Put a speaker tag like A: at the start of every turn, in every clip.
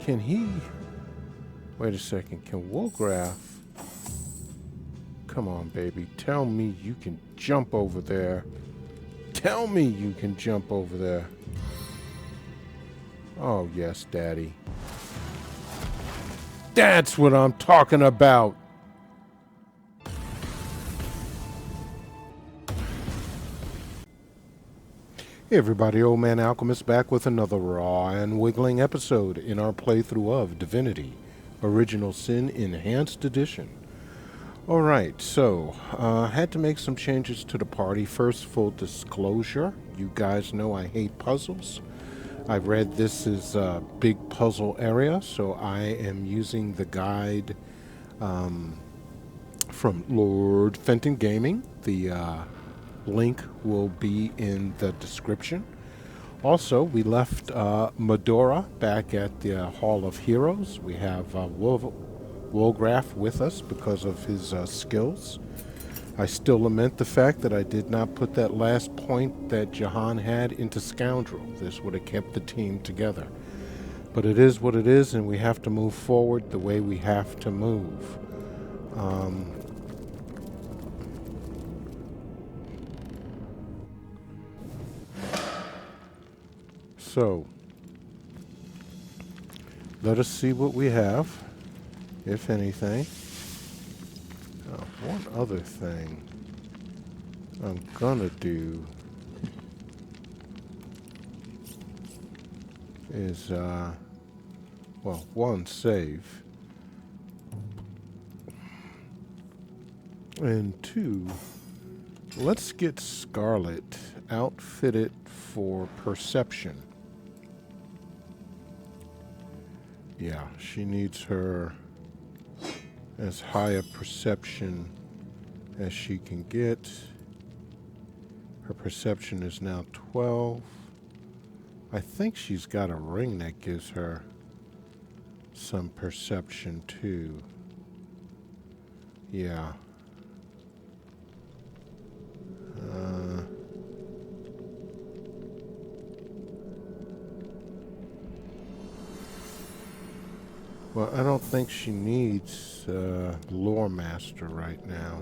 A: Can he... Wait a second. Can Wolgraff... Come on, baby. Tell me you can jump over there. Tell me you can jump over there. Oh, yes, Daddy. That's what I'm talking about. Hey everybody, Old Man Alchemist back with another raw and wiggling episode in our playthrough of Divinity Original Sin Enhanced Edition. Alright, so, had to make some changes to the party. First, full disclosure, you guys know I hate puzzles. I read this is a big puzzle area, so I am using the guide from Lord Fenton Gaming. The link will be in the description. Also, we left Medora back at the Hall of Heroes. We have Wolgraff with us because of his skills. I still lament the fact that I did not put that last point that Jahan had into Scoundrel. This would have kept the team together. But it is what it is, and we have to move forward the way we have to move. So, let us see what we have, if anything. One other thing I'm gonna do is, well, one, save, and two, let's get Scarlet outfitted for perception. Yeah, she needs her as high a perception as she can get. Her perception is now 12. I think she's got a ring that gives her some perception too. Yeah. Well, I don't think she needs Lore Master right now.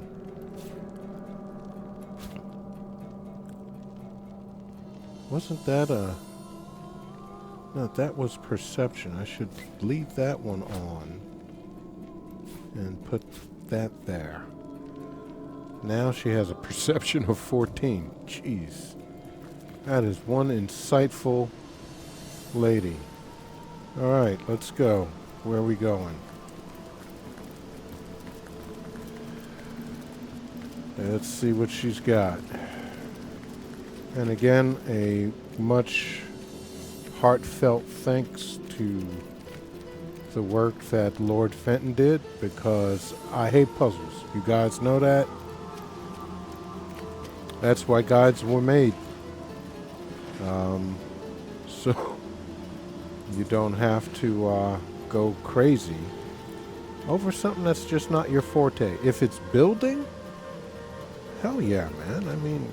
A: Wasn't that a... No, that was perception. I should leave that one on and put that there. Now she has a perception of 14. Jeez. That is one insightful lady. Alright, let's go. Where are we going? Let's see what she's got. And again, a much heartfelt thanks to the work that Lord Fenton did, because I hate puzzles. You guys know that. That's why guides were made. So you don't have to go crazy over something that's just not your forte. If it's building, hell yeah, man. I mean,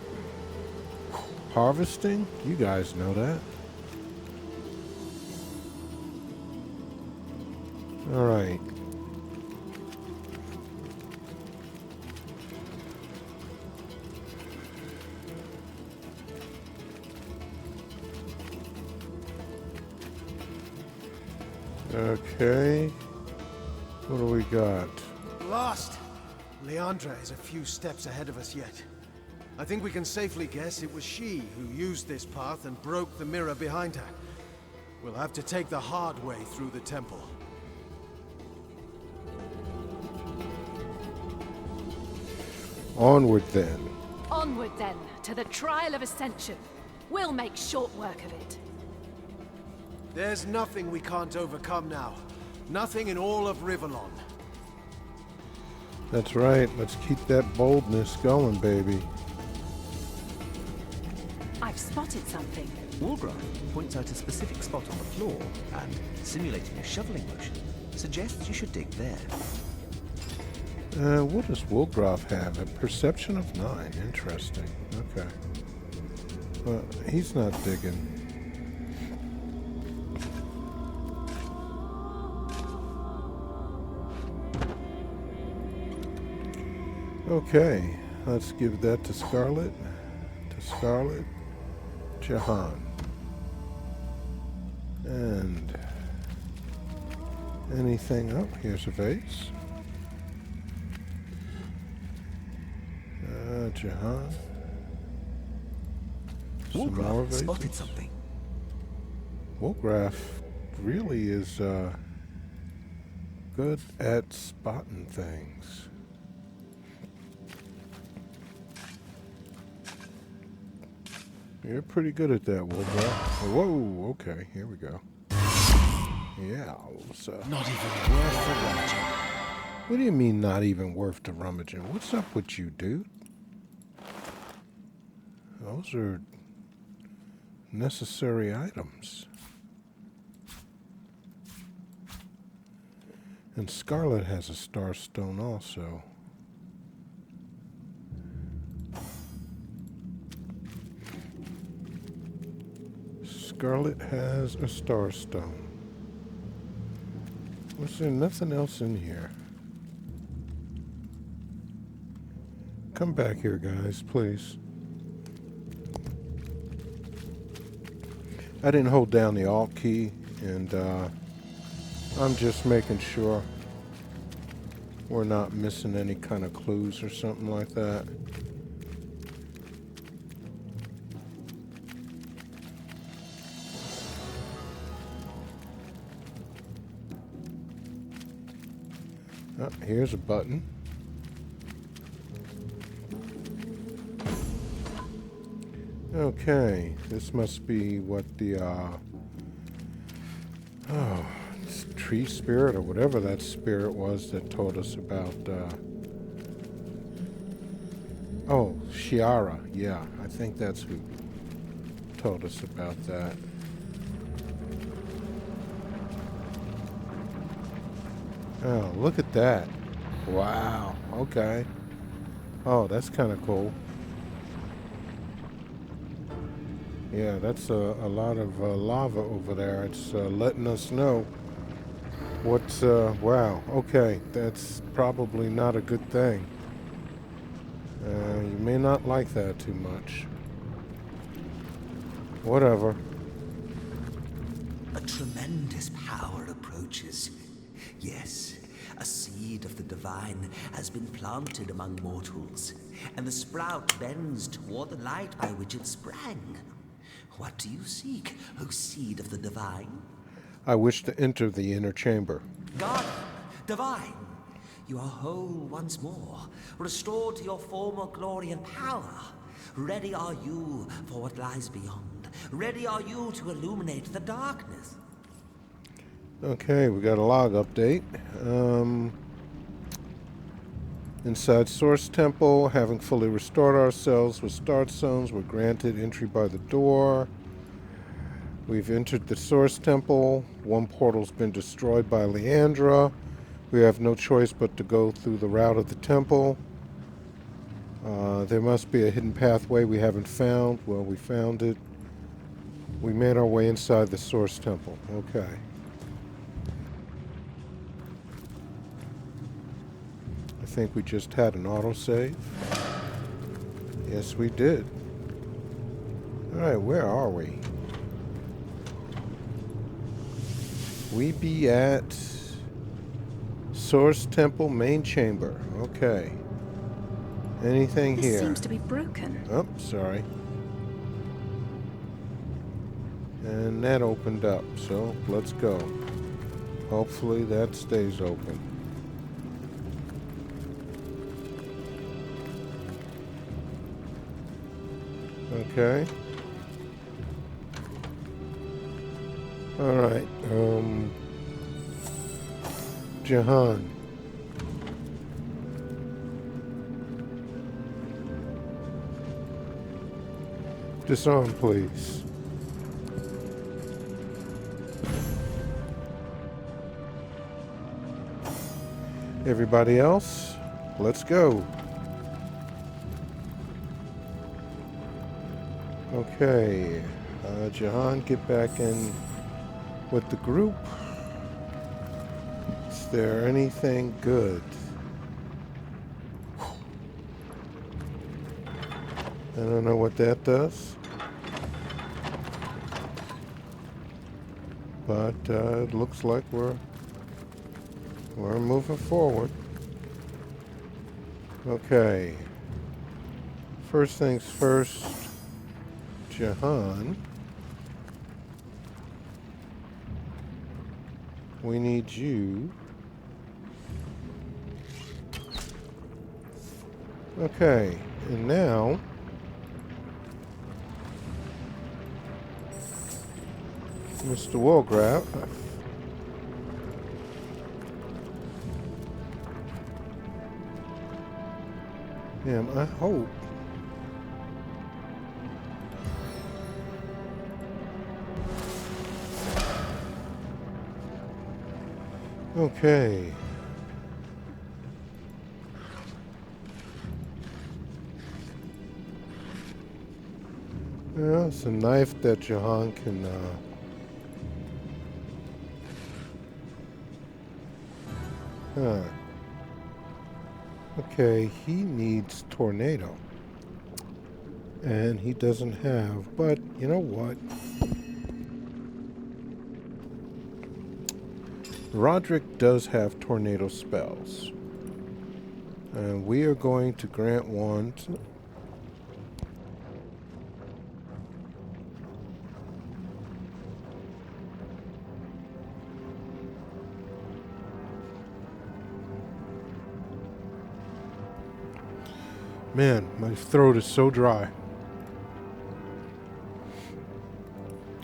A: harvesting, you guys know that. All right. Okay. What do we got?
B: Lost! Leandra is a few steps ahead of us yet. I think we can safely guess it was she who used this path and broke the mirror behind her. We'll have to take the hard way through the temple.
A: Onward then.
C: Onward then, to the trial of Ascension. We'll make short work of it.
B: There's nothing we can't overcome now. Nothing in all of Rivellon.
A: That's right. Let's keep that boldness going, baby.
C: I've spotted something.
D: Wolgraff points out a specific spot on the floor and, simulating a shoveling motion, suggests you should dig there.
A: What does Wolgraff have? A perception of 9. Interesting. Okay. Well, he's not digging. Okay, let's give that to Scarlet. To Scarlet. Jahan. And anything up? Here's a vase. Jahan. Some more
D: Wolgraf spotted
A: vases.
D: something.
A: Wolgraf really is good at spotting things. You're pretty good at that, Wolgraf. Whoa, okay, here we go. Yeah,
B: Not even worth the rummaging.
A: what do you mean not even worth the rummaging? What's up with you, dude? Those are necessary items. And Scarlet has a star stone also. Scarlet has a star stone. Was there nothing else in here? Come back here, guys, please. I didn't hold down the Alt key, and I'm just making sure we're not missing any kind of clues or something like that. Oh, here's a button. Okay, this must be what the tree spirit or whatever that spirit was that told us about Shiara. Yeah, I think that's who told us about that. Oh, look at that. Wow, okay. Oh, that's kind of cool. Yeah, that's a lot of lava over there. It's letting us know what's, wow, okay, that's probably not a good thing. You may not like that too much. Whatever.
D: A tremendous power approaches. Yes, a seed of the divine has been planted among mortals, and the sprout bends toward the light by which it sprang. What do you seek, O seed of the divine?
A: I wish to enter the inner chamber.
D: God, divine, you are whole once more, restored to your former glory and power. Ready are you for what lies beyond. Ready are you to illuminate the darkness.
A: Okay, we got a log update. Inside Source Temple, having fully restored ourselves with Star Stones, we're granted entry by the door. We've entered the Source Temple. One portal's been destroyed by Leandra. We have no choice but to go through the route of the temple. There must be a hidden pathway we haven't found. Well, we found it. We made our way inside the Source Temple. Okay. I think we just had an autosave. Yes, we did. Alright, where are we? We be at Source Temple Main Chamber. Okay. Anything
C: This
A: here?
C: seems to be broken.
A: Oh, sorry. And that opened up, so let's go. Hopefully that stays open. Okay. Alright, Jahan. Disarm, please. Everybody else, let's go. Okay, Jahan, get back in with the group. Is there anything good? I don't know what that does. But it looks like we're moving forward. Okay. First things first, Jahan. We need you. Okay, and now Mr. Wolgraf. Yeah, I hope. Okay. Yeah, it's a knife that Jahan can huh. Okay, he needs tornado. And he doesn't have, but you know what? Roderick does have tornado spells. And we are going to grant one to man, my throat is so dry.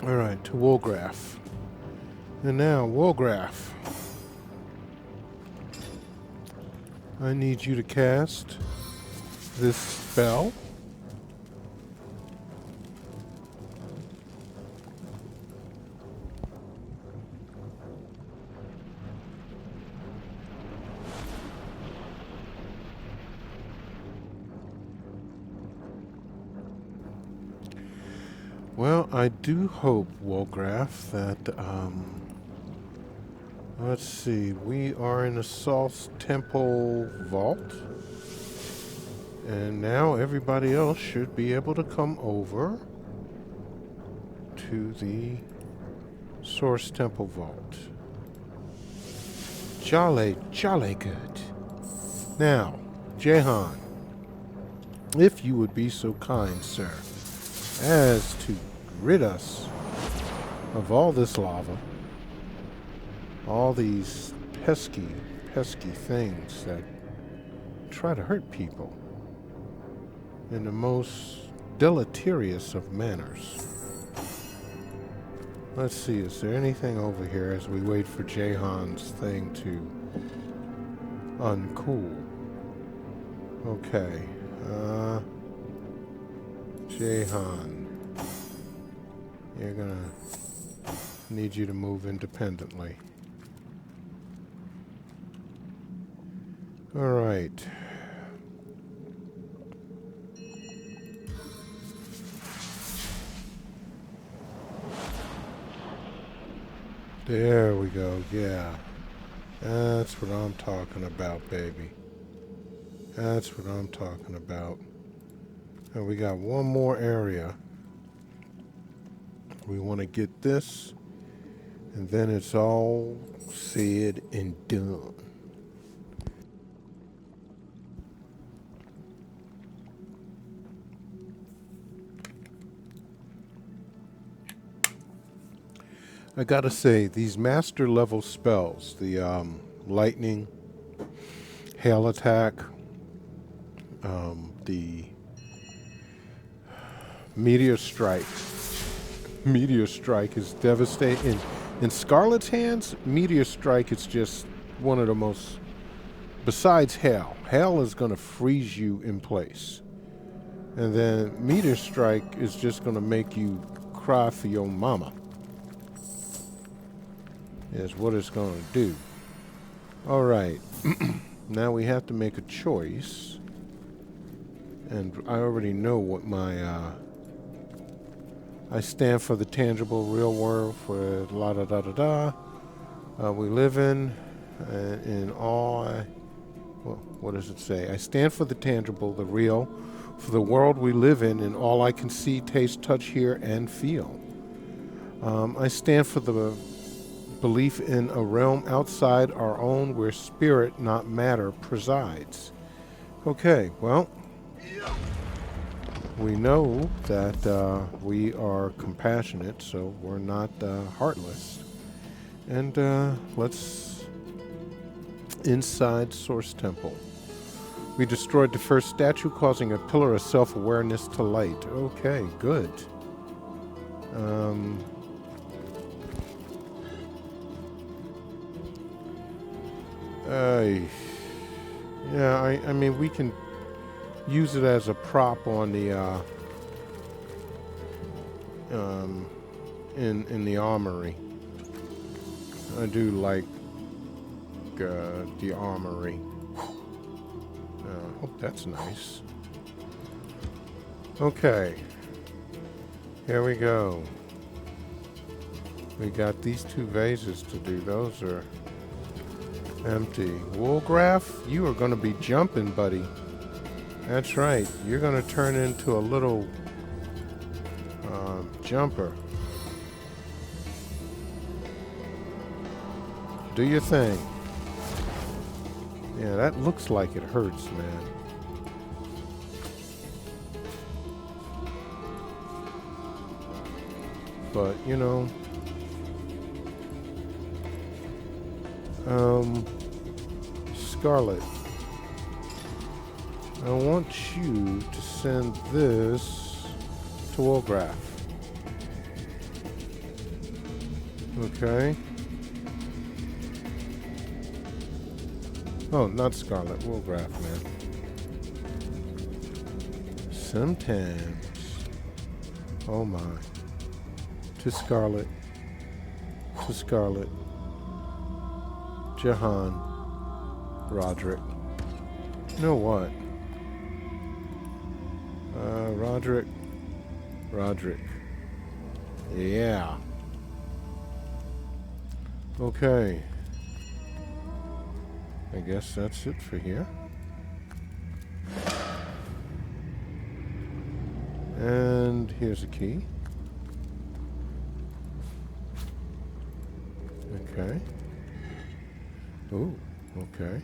A: Alright, to Wolgraf. And now, Wolgraf. I need you to cast this spell. Well, I do hope, Wolgraf, that, let's see, we are in the Salt's Temple Vault. And now everybody else should be able to come over to the Source Temple Vault. Jolly, jolly good. Now, Jahan, if you would be so kind, sir, as to rid us of all this lava, all these pesky, pesky things that try to hurt people in the most deleterious of manners. Let's see, is there anything over here as we wait for Jahan's thing to uncool? Okay, Jahan, you're gonna need you to move independently. All right. There we go, yeah. That's what I'm talking about, baby. That's what I'm talking about. And we got one more area. We want to get this, and then it's all said and done. I gotta say, these master level spells, the lightning, hail attack, the meteor strike. Meteor strike is devastating. In Scarlet's hands, meteor strike is just one of the most, besides hail. Hail is gonna freeze you in place. And then meteor strike is just gonna make you cry for your mama. Is what it's going to do. All right. Now we have to make a choice. And I already know what my... I stand for the tangible real world for la-da-da-da-da. We live in all... what does it say? I stand for the tangible, the real, for the world we live in all I can see, taste, touch, hear, and feel. I stand for the belief in a realm outside our own where spirit, not matter, presides. Okay, well, we know that we are compassionate, so we're not heartless. And let's inside Source Temple. We destroyed the first statue, causing a pillar of self-awareness to light. Okay, good. Yeah, I mean, we can use it as a prop on the in the armory. I do like the armory. Oh, that's nice. Okay, here we go. We got these two vases to do. Those are empty. Woolgraph, you are going to be jumping, buddy. That's right. You're going to turn into a little jumper. Do your thing. Yeah, that looks like it hurts, man. But, you know, Scarlet, I want you to send this to Woolgraph. Okay. Oh, not Scarlet, Woolgraph, man. Sometimes. Oh my. To Scarlet. To Scarlet. Jahan. Roderick. You know what? Roderick. Roderick. Yeah. Okay. I guess that's it for here. And here's a key. Okay. Ooh, okay.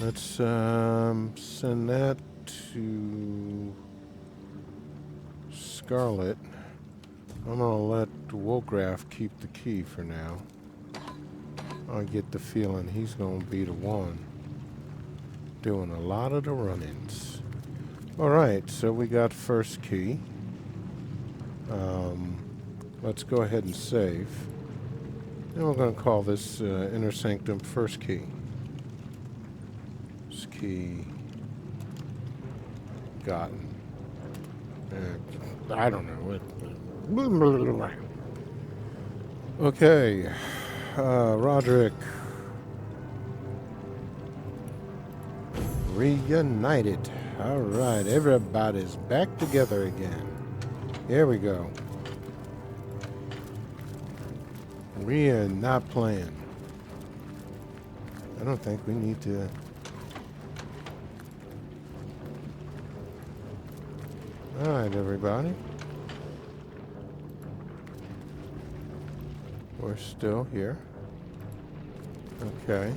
A: Let's send that to Scarlet. I'm gonna let Woolgraph keep the key for now. I get the feeling he's gonna be the one doing a lot of the run-ins. Alright, so we got first key. Let's go ahead and save. And we're gonna call this Inner Sanctum first key. First key gotten. I don't know. Okay. Roderick. Reunited. Alright, everybody's back together again. Here we go. We are not playing. I don't think we need to. Alright, everybody. We're still here. Okay.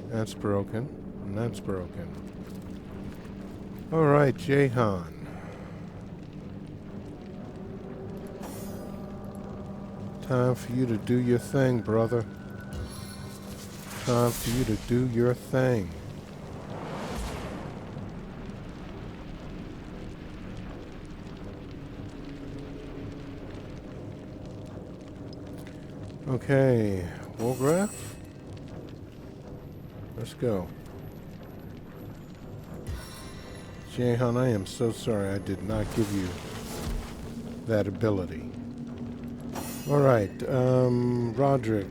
A: That's broken. And that's broken. Alright, Jahan. Time for you to do your thing, brother. Time for you to do your thing. Okay, Woolgraph. Let's go. Jahan, I am so sorry I did not give you that ability. Alright, Roderick.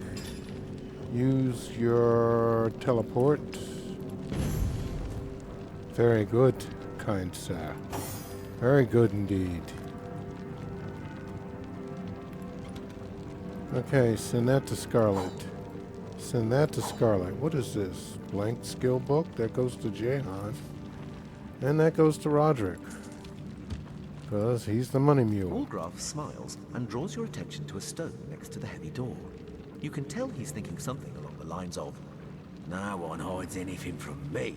A: Use your teleport. Very good, kind sir. Very good indeed. Okay, send that to Scarlet. Send that to Scarlet. What is this? Blank skill book? That goes to Jehan. And that goes to Roderick. Because he's the money mule.
E: Walgraf smiles and draws your attention to a stone next to the heavy door. You can tell he's thinking something along the lines of, "No one hides anything from me."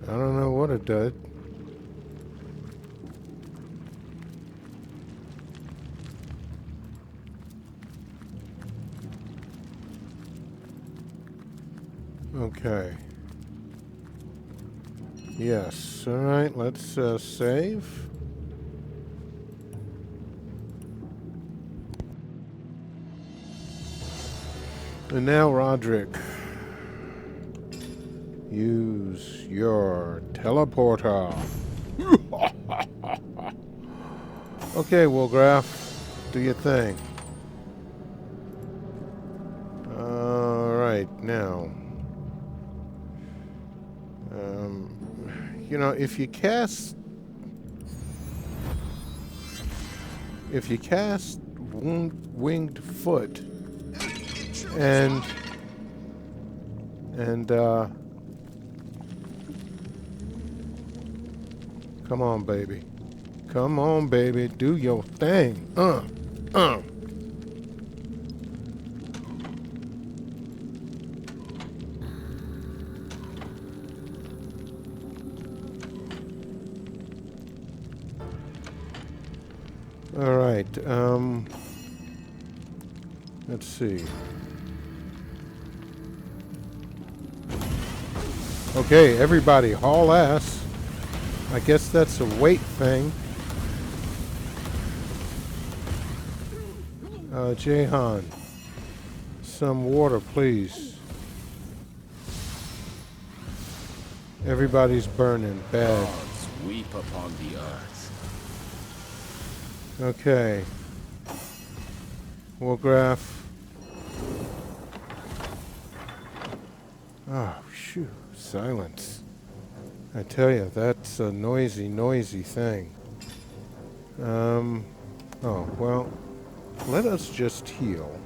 A: I don't know what it did. Okay. Yes. All right. Let's save. And now, Roderick, use your teleporter. Okay, Wolgraff, do your thing. All right, now. You know, if you cast winged foot and come on, baby. Come on, baby. Do your thing. All right. Let's see. Okay, everybody, haul ass. I guess that's a weight thing. Jehan, some water, please. Everybody's burning bad.
F: Gods weep upon the earth.
A: Okay. Wolgraff. Oh, shoot. Silence. I tell you, that's a noisy, noisy thing. Oh, well, let us just heal.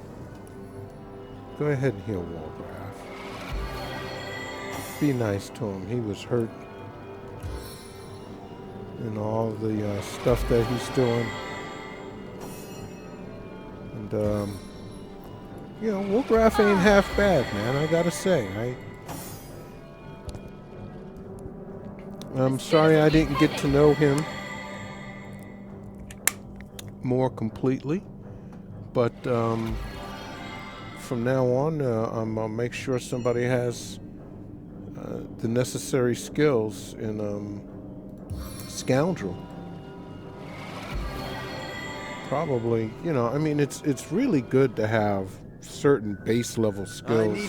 A: Go ahead and heal Wolgraff. Be nice to him. He was hurt. And all the stuff that he's doing. And, you know, Wolgraff ain't half bad, man, I gotta say. I'm sorry I didn't get to know him more completely, but from now on, I'm gonna make sure somebody has the necessary skills in Scoundrel. Probably, you know, I mean, it's really good to have certain base level skills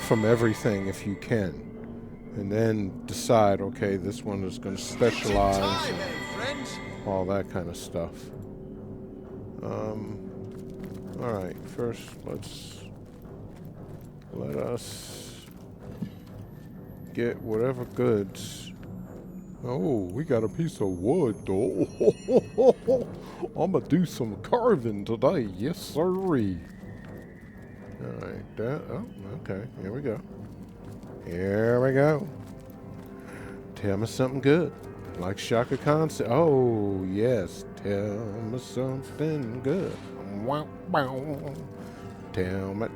A: from everything if you can. And then decide, okay, this one is going to specialize and all that kind of stuff. Alright, first let us get whatever goods. Oh, we got a piece of wood, though. I'm going to do some carving today. Yes, sirree. Alright, okay, here we go. Here we go. Tell me something good. Like Shaka Khan said. Oh, yes. Tell me something good. Wow, wow. Tell me.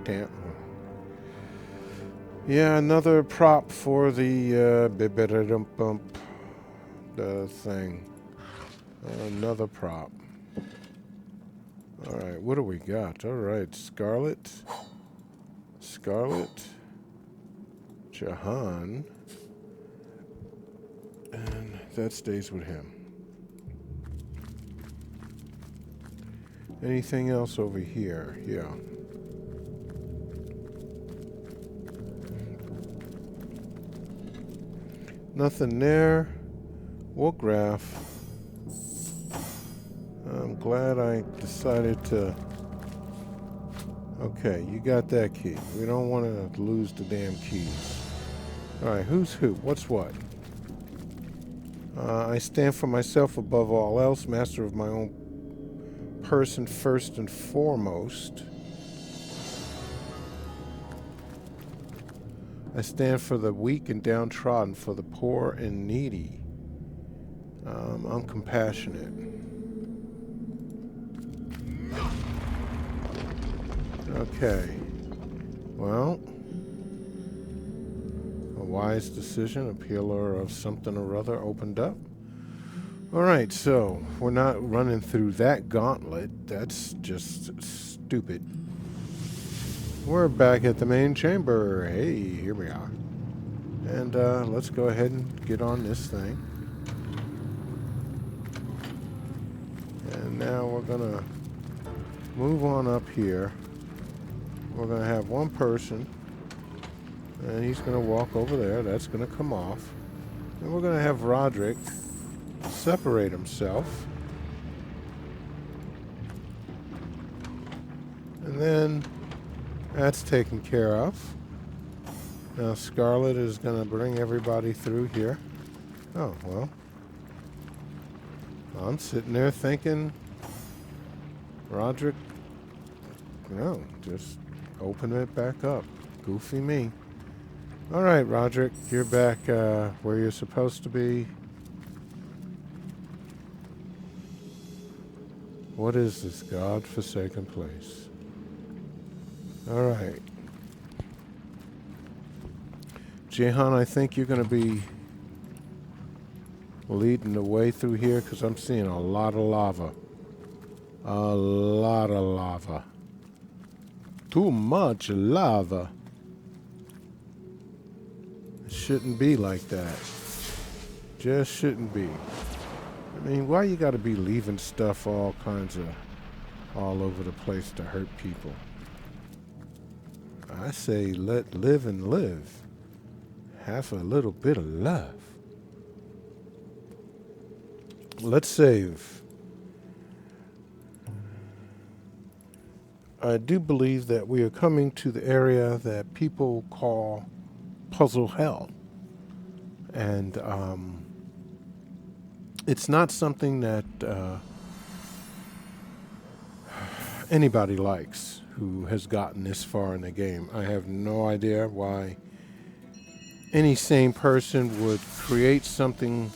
A: Yeah, another prop for the the thing. Another prop. Alright, what do we got? Alright, Scarlet. Jehan, and that stays with him. Anything else over here? Yeah. Nothing there. Wolgraff. I'm glad I decided to... Okay, you got that key. We don't want to lose the damn keys. Alright, who's who? What's what? I stand for myself above all else, master of my own person first and foremost. I stand for the weak and downtrodden, for the poor and needy. I'm compassionate. Okay. Well, a wise decision. A peeler of something or other opened up. Alright, so we're not running through that gauntlet. That's just stupid. We're back at the main chamber. Hey, here we are. And let's go ahead and get on this thing. And now we're going to move on up here. We're going to have one person. And he's going to walk over there. That's going to come off. And we're going to have Roderick separate himself. And then that's taken care of. Now Scarlet is going to bring everybody through here. Oh, well. I'm sitting there thinking, Roderick, no, just open it back up. Goofy me. All right, Roderick, you're back where you're supposed to be. What is this God-forsaken place? All right. Jehan, I think you're going to be leading the way through here because I'm seeing a lot of lava. A lot of lava. Too much lava. It shouldn't be like that. Just shouldn't be. I mean, why you got to be leaving stuff all over the place to hurt people? I say let live and live. Have a little bit of love. Let's save. I do believe that we are coming to the area that people call Puzzle Hell. And it's not something that anybody likes who has gotten this far in the game. I have no idea why any sane person would create something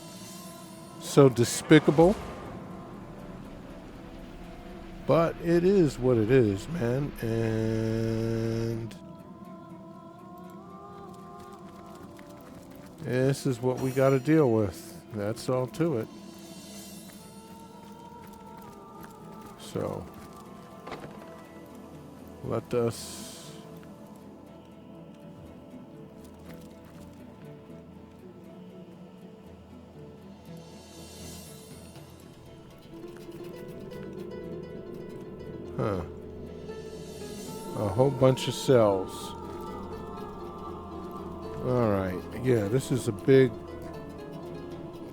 A: so despicable. But it is what it is, man. And this is what we got to deal with. That's all to it. So, let us a whole bunch of cells. Alright, yeah, this is a big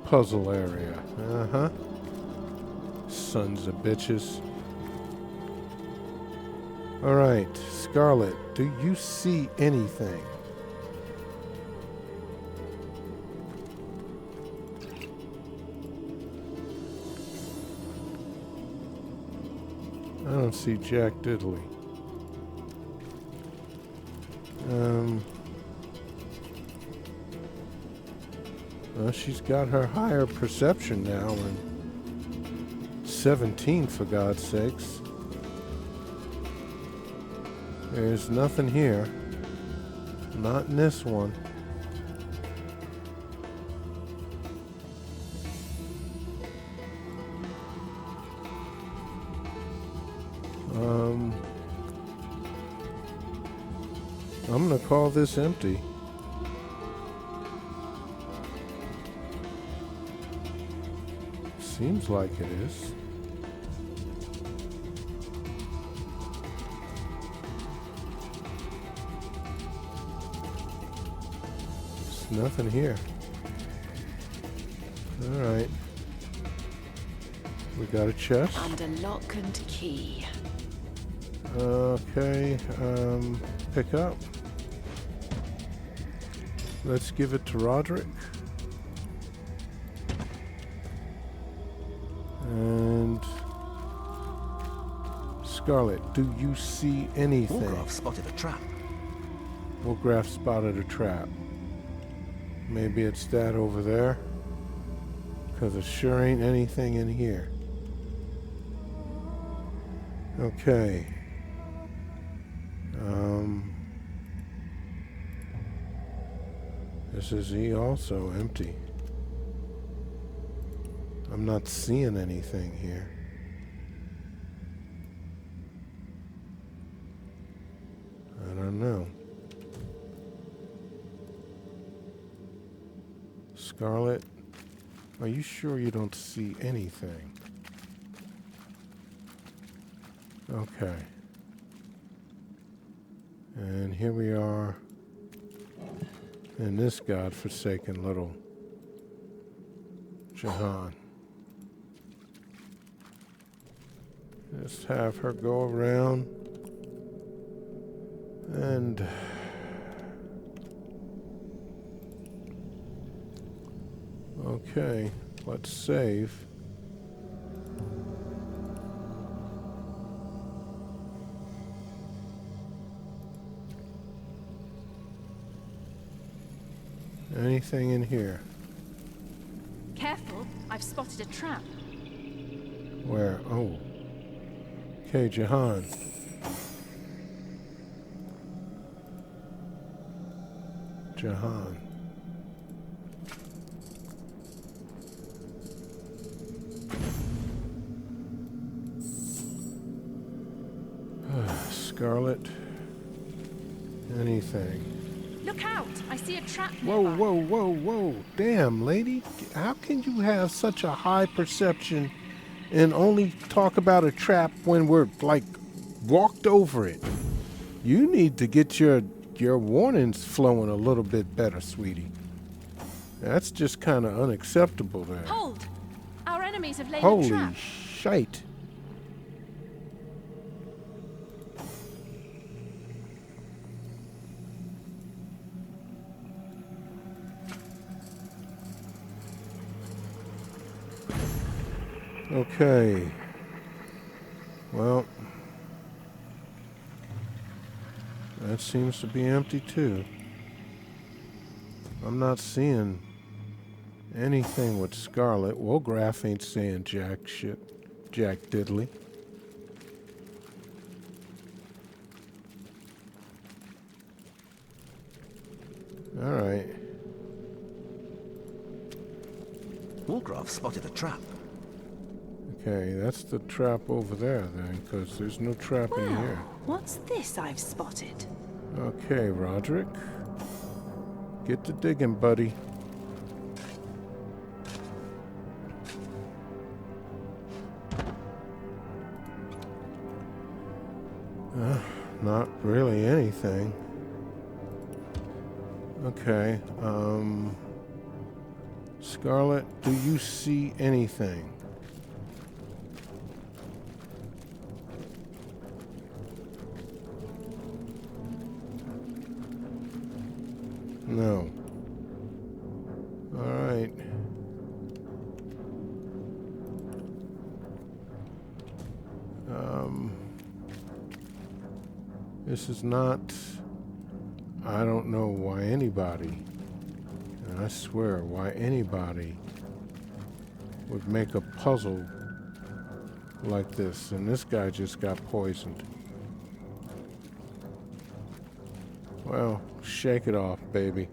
A: puzzle area. Uh-huh. Sons of bitches. Alright, Scarlet, do you see anything? I don't see Jack Diddley. Well, she's got her higher perception now, and 17 for God's sakes. There's nothing here. Not in this one. I'm gonna call this empty. Seems like it is. There's nothing here. Alright. We got a chest.
C: Under lock and key.
A: Okay, pick up. Let's give it to Roderick. And Scarlet, do you see anything?
E: Wargraf spotted a trap.
A: Wolfgraf spotted a trap. Maybe it's that over there? Because it sure ain't anything in here. Okay. This is also empty. I'm not seeing anything here. I don't know. Scarlet, are you sure you don't see anything? Okay. And here we are in this godforsaken little Jahan. Just have her go around and okay, let's save. Anything in here?
C: Careful, I've spotted a trap.
A: Where? Oh. Okay, Jahan. Jahan. Scarlet. Anything.
C: Look out! I see a trap
A: Whoa,
C: nearby.
A: whoa, whoa, whoa. Damn, lady. How can you have such a high perception and only talk about a trap when we're, like, walked over it? You need to get your warnings flowing a little bit better, sweetie. That's just kind of unacceptable there.
C: Hold! Our enemies have laid a
A: Holy
C: trap.
A: shite. Okay. Well, that seems to be empty too. I'm not seeing anything with Scarlet. Wolfgraf ain't saying jack shit. Jack diddly. Alright.
E: Wargraf spotted a trap.
A: Okay, that's the trap over there then, because there's no trap in here.
C: What's this I've spotted?
A: Okay, Roderick. Get to digging, buddy. Not really anything. Okay, Scarlet, do you see anything? No. All right. This is not... I don't know why anybody, and I swear why anybody would make a puzzle like this, and this guy just got poisoned. Well, shake it off, baby.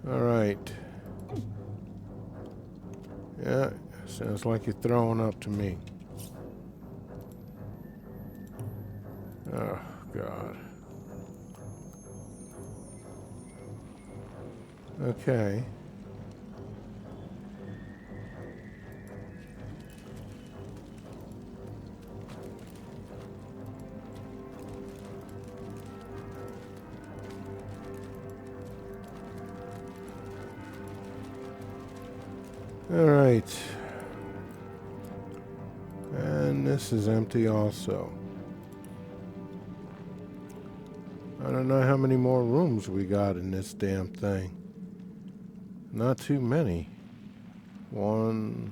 A: All right. Yeah, sounds like you're throwing up to me. Oh, God. Okay. All right. And this is empty also. I don't know how many more rooms we got in this damn thing. Not too many. 1,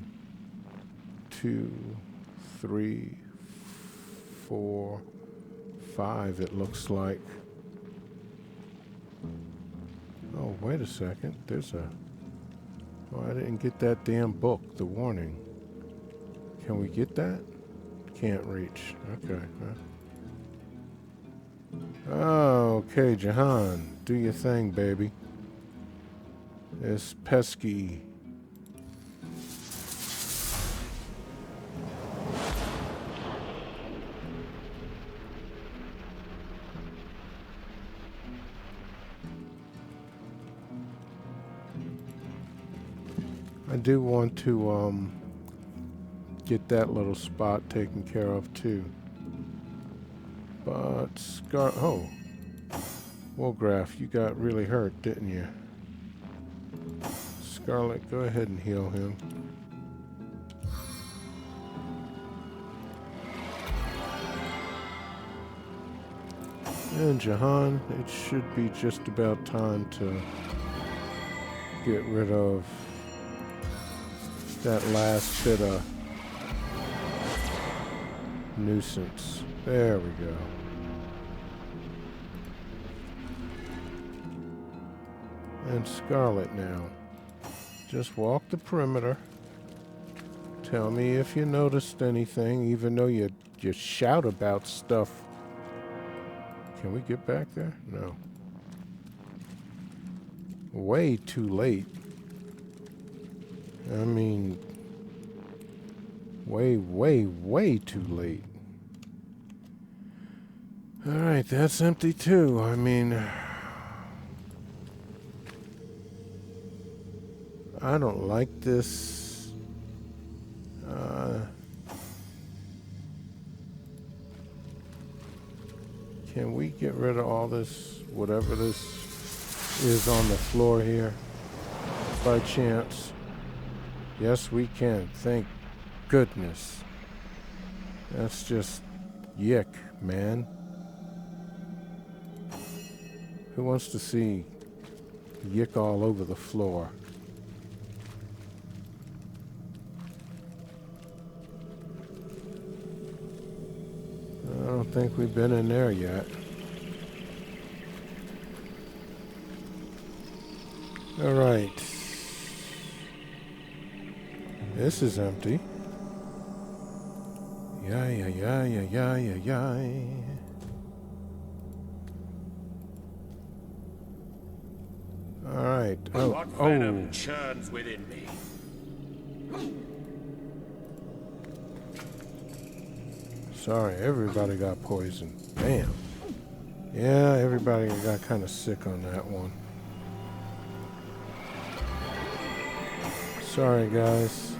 A: 2, 3, 4, 5, it looks like. Oh, wait a second. There's a... Oh, I didn't get that damn book, the warning. Can we get that? Can't reach. Okay. Oh, okay, Jahan. Do your thing, baby. This pesky... I do want to get that little spot taken care of too. But oh, Wolgraf, you got really hurt, didn't you? Scarlet, go ahead and heal him. And Jahan, it should be just about time to get rid of that last bit of nuisance. There we go. And Scarlet now. Just walk the perimeter. Tell me if you noticed anything, even though you shout about stuff. Can we get back there? No. Way too late. I mean, way too late. Alright, that's empty too. I mean, I don't like this. Can we get rid of all this, whatever this is on the floor here, by chance? Yes, we can. Thank goodness. That's just yick, man. Who wants to see yick all over the floor? I don't think we've been in there yet. All right. This is empty. Yay. All right.
F: What venom churns within me?
A: Sorry, everybody got poisoned. Damn. Yeah, everybody got kind of sick on that one. Sorry, guys.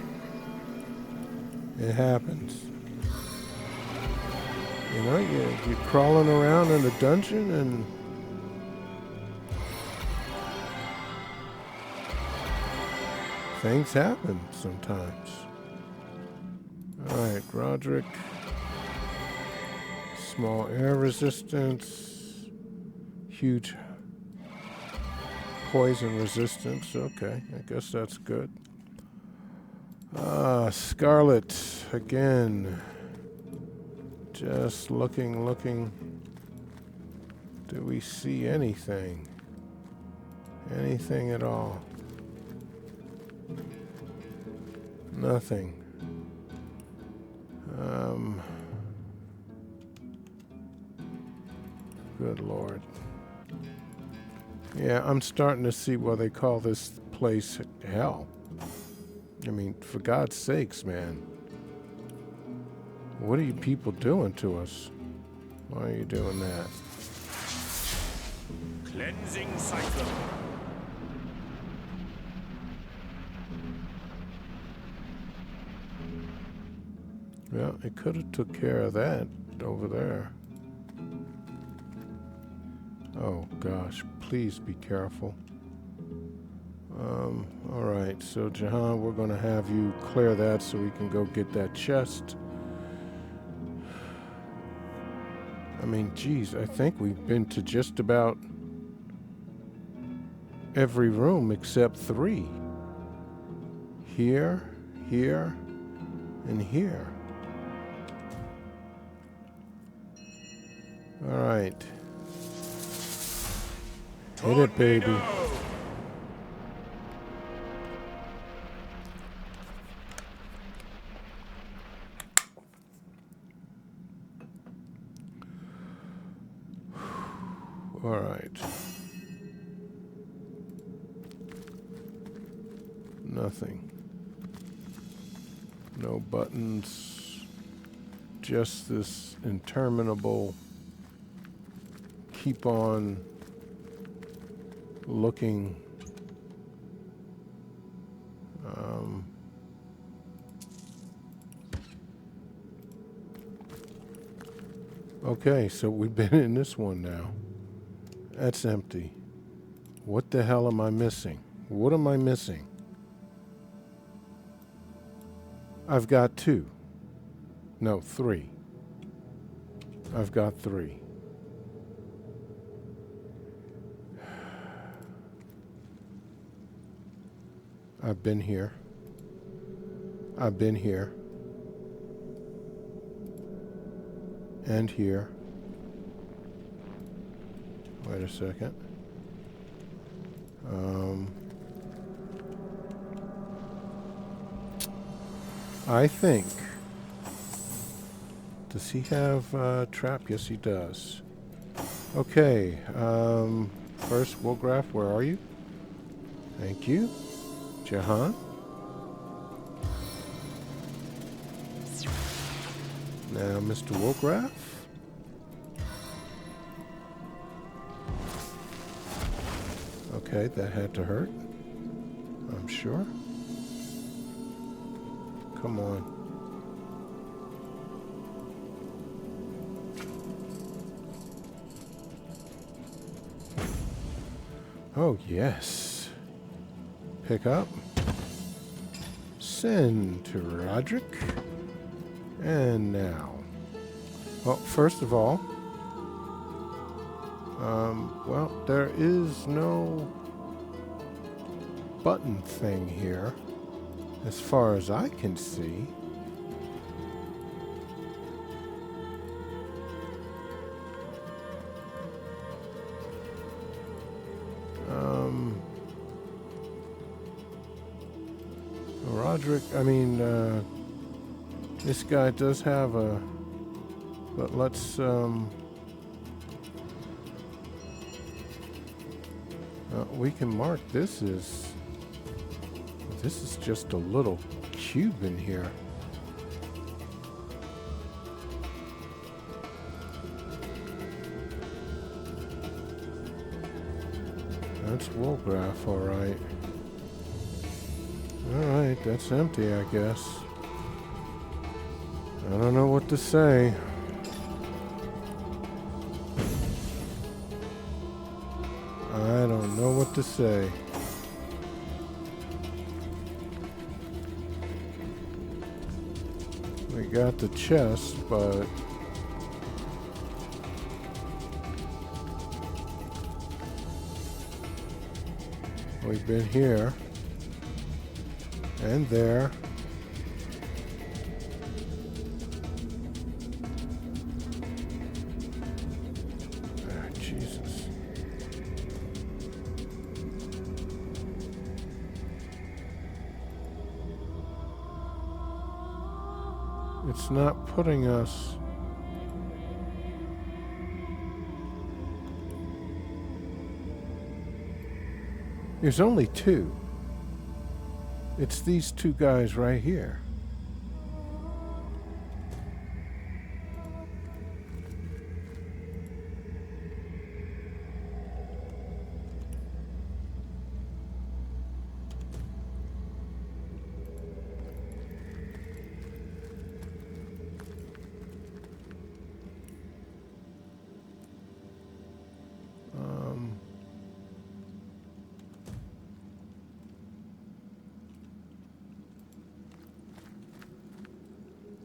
A: It happens. You know, you're crawling around in a dungeon and things happen sometimes. Alright, Roderick. Small air resistance. Huge poison resistance. Okay, I guess that's good. Scarlet, again. Just looking. Do we see anything? Anything at all? Nothing. Good Lord. Yeah, I'm starting to see why they call this place hell. I mean, for God's sakes, man. What are you people doing to us? Why are you doing that?
F: Cleansing cyclone.
A: Well, it could have took care of that over there. Oh gosh, please be careful. Alright, so Jahan, we're gonna have you clear that so we can go get that chest. I mean, geez, I think we've been to just about every room except 3. Here, and here. All right. Hit it, baby.
F: Tornado!
A: All right. Nothing. No buttons. Just this interminable keep on looking. Okay, so we've been in this one now. That's empty. What the hell am I missing? What am I missing? I've got 2. No, 3. I've got 3. I've been here. I've been here. And here. Wait a second. I think. Does he have trap? Yes, he does. Okay. First, Wolgraf, where are you? Thank you. Jahan. Now, Mr. Wolgraf. Okay, that had to hurt. I'm sure. Come on. Oh, yes. Pick up. Send to Roderick. And now. Well, first of all, well, there is no button thing here, as far as I can see. Roderick, I mean, this guy does have a, but let's, we can mark this is just a little cube in here. That's Wolgraf, all right. All right, that's empty, I guess. I don't know what to say. I don't know what to say. We got the chest, but we've been here and there. Ah, Jesus. It's not putting us. There's only 2. It's these 2 guys right here.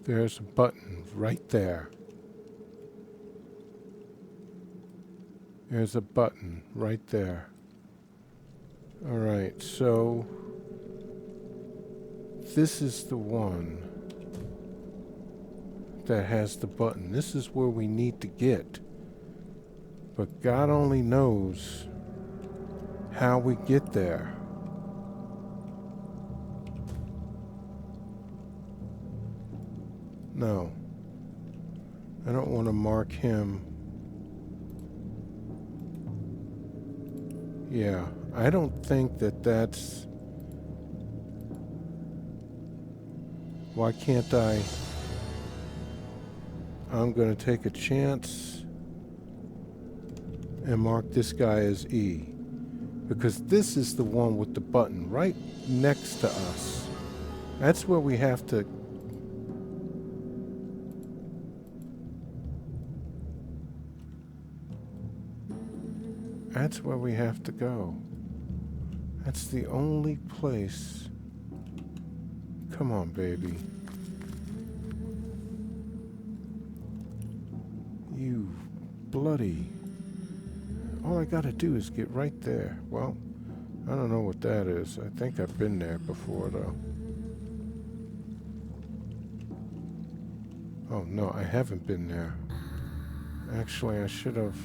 A: There's a button right there. There's a button right there. All right, so this is the one that has the button. This is where we need to get. But God only knows how we get there. No. I don't want to mark him. Yeah, I don't think that that's... Why can't I... I'm going to take a chance and mark this guy as E. Because this is the one with the button right next to us. That's where we have to... That's where we have to go. That's the only place. Come on, baby. You bloody... All I gotta do is get right there. Well, I don't know what that is. I think I've been there before, though. Oh, no, I haven't been there. Actually, I should have...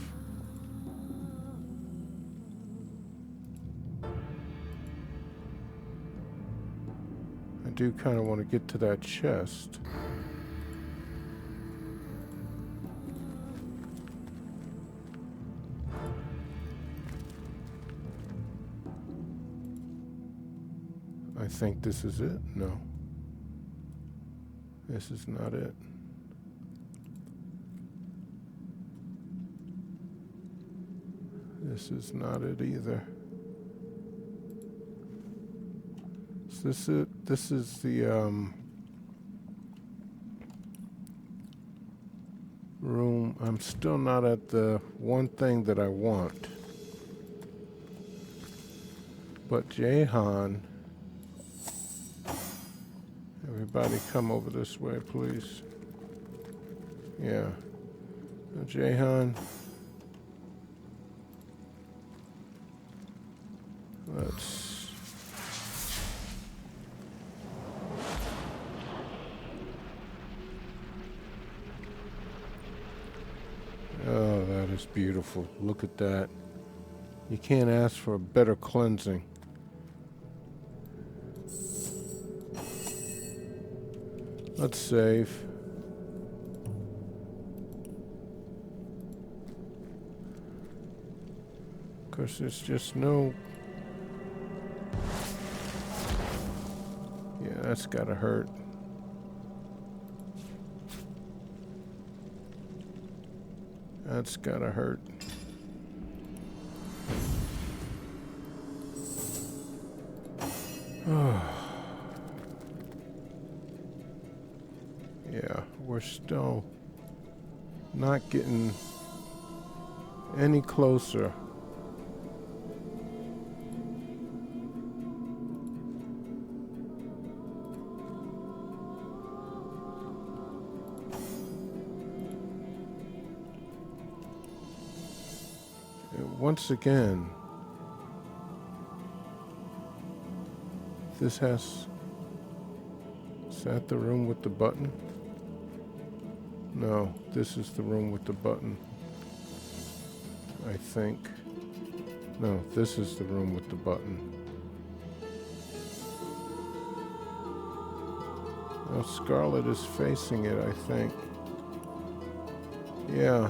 A: I do kind of want to get to that chest. I think this is it. No. This is not it. This is not it either. Is this it? This is the room. I'm still not at the one thing that I want. But Jahan, everybody come over this way, please. Yeah. Now, Jahan, let's... Oh, that is beautiful. Look at that. You can't ask for a better cleansing. Let's save. Of course, there's just no... Yeah, that's gotta hurt. That's gotta hurt. Yeah, we're still not getting any closer. Once again, this has... Is that the room with the button? No, this is the room with the button. I think. No, this is the room with the button. Oh, Scarlet is facing it, I think. Yeah.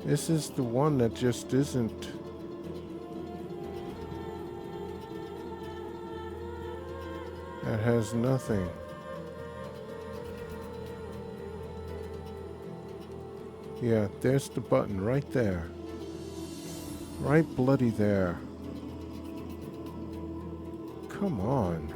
A: This is the one that just isn't... That has nothing. Yeah, there's the button right there. Right bloody there. Come on.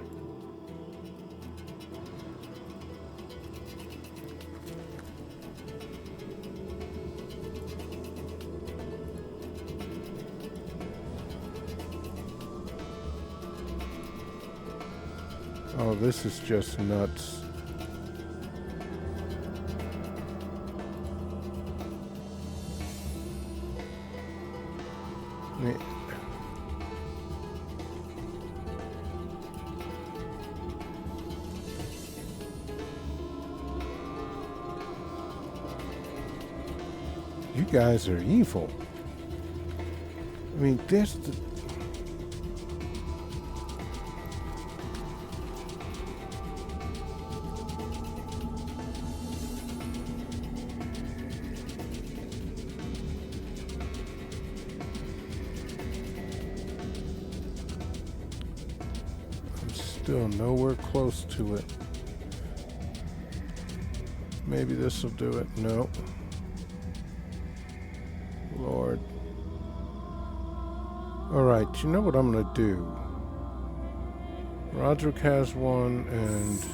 A: Oh, this is just nuts. You guys are evil. I mean, there's the... I'm still nowhere close to it. Maybe this will do it. No. Lord. Alright, you know what I'm going to do? Roderick has one, and...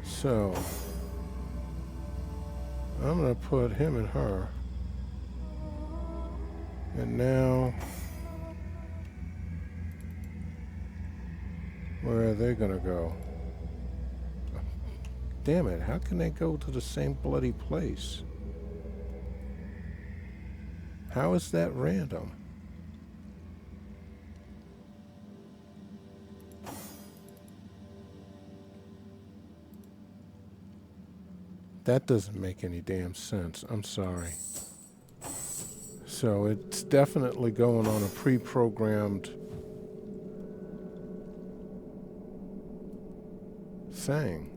A: So... I'm going to put him and her. And now... Where are they going to go? Damn it, how can they go to the same bloody place? How is that random? That doesn't make any damn sense. I'm sorry. So it's definitely going on a pre-programmed thing.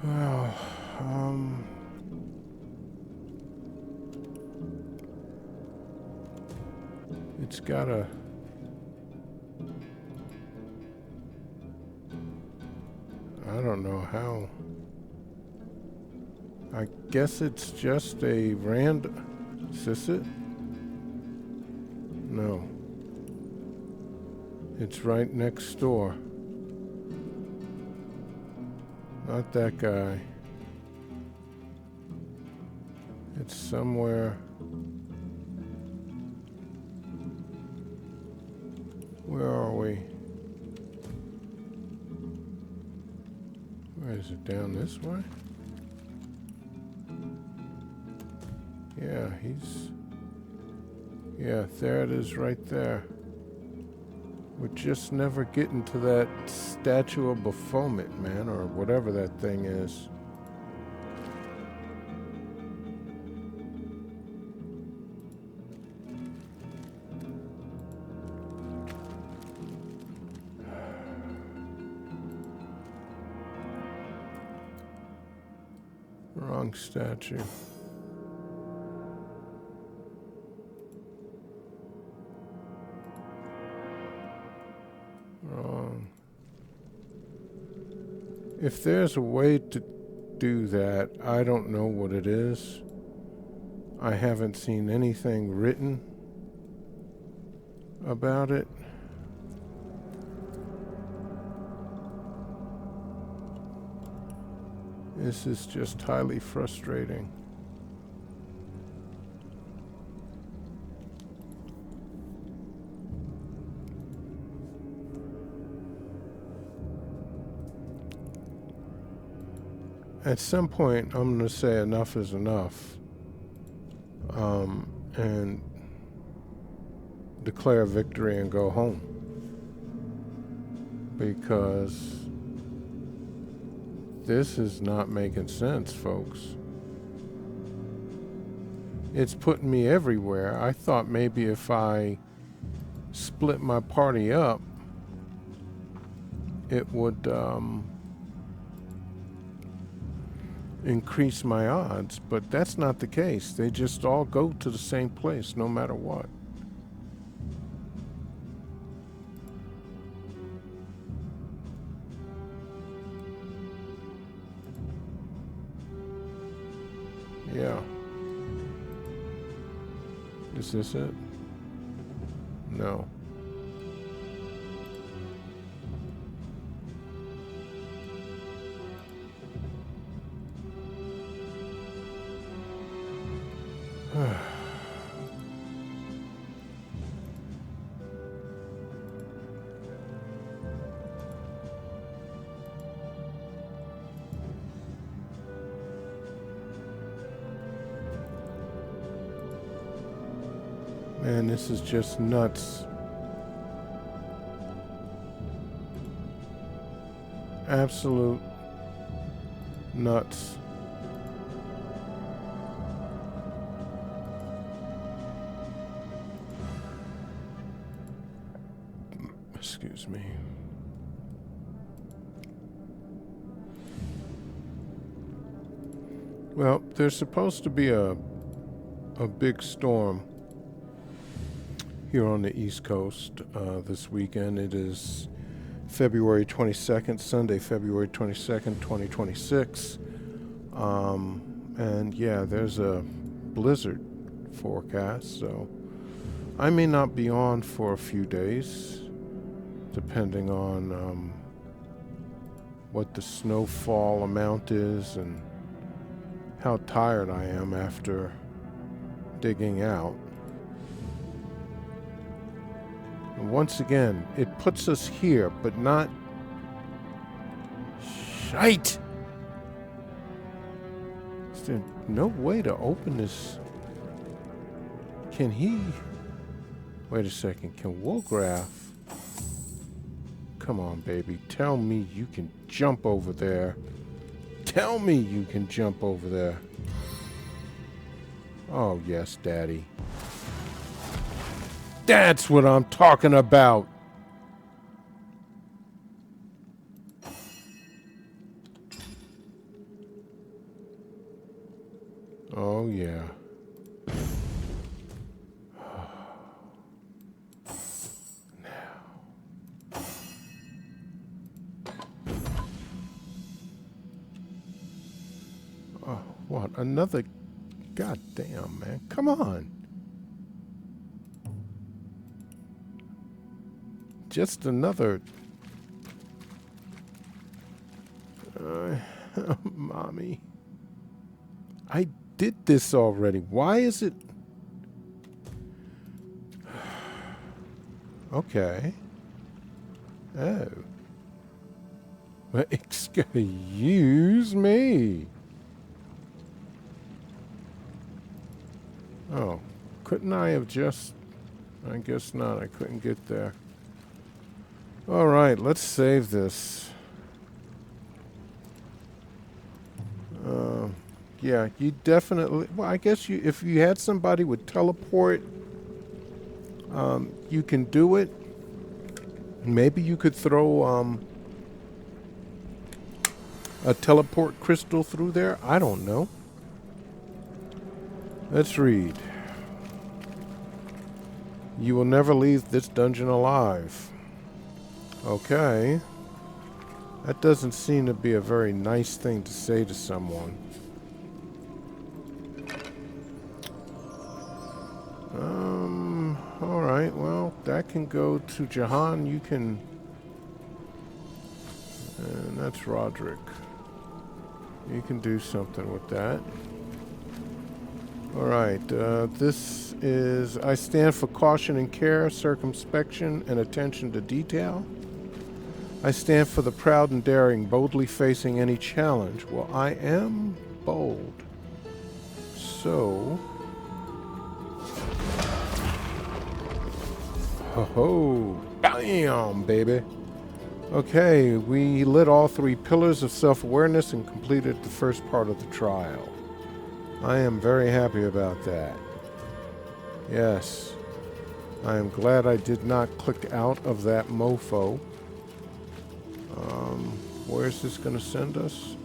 A: Well, it's gotta... I don't know how. I guess it's just a random... Is this it? No. It's right next door. Not that guy. It's somewhere... Where are we? Where is it? Down this way? Yeah, he's... Yeah, there it is right there. We're just never getting to that statue of Baphomet, man, or whatever that thing is. Wrong statue. Wrong. If there's a way to do that, I don't know what it is. I haven't seen anything written about it. This is just highly frustrating. At some point, I'm going to say enough is enough, and declare victory and go home. Because this is not making sense, folks. It's putting me everywhere. I thought maybe if I split my party up, it would increase my odds, but that's not the case. They just all go to the same place no matter what. Yeah. Is this it? No. Man, this is just nuts. Absolute nuts. Excuse me. Well, there's supposed to be a big storm here on the East Coast this weekend. It is February 22nd, Sunday, February 22nd, 2026. And yeah, there's a blizzard forecast, so I may not be on for a few days, depending on what the snowfall amount is and how tired I am after digging out. And once again, it puts us here, but not... Shite! Is there no way to open this? Can he... Wait a second, can Woolgraph... Come on, baby, tell me you can jump over there. Tell me you can jump over there. Oh, yes, Daddy. That's what I'm talking about. Oh, yeah. Oh, what? Another... God damn, man. Come on. Just another... Mommy. I did this already. Why is it... Okay. Oh. Well, excuse me. Oh. Couldn't I have just... I guess not. I couldn't get there. Alright, let's save this. Yeah, you definitely... Well, I guess you, if you had somebody with teleport, you can do it. Maybe you could throw a teleport crystal through there. I don't know. Let's read. You will never leave this dungeon alive. Okay. That doesn't seem to be a very nice thing to say to someone. Alright, well, that can go to Jahan. You can... And that's Roderick. You can do something with that. Alright, this is... I stand for caution and care, circumspection, and attention to detail. I stand for the proud and daring, boldly facing any challenge. Well, I am bold. So... Ho-ho! Bam, baby! Okay, we lit all 3 pillars of self-awareness and completed the first part of the trial. I am very happy about that. Yes. I am glad I did not click out of that mofo. Where is this going to send us?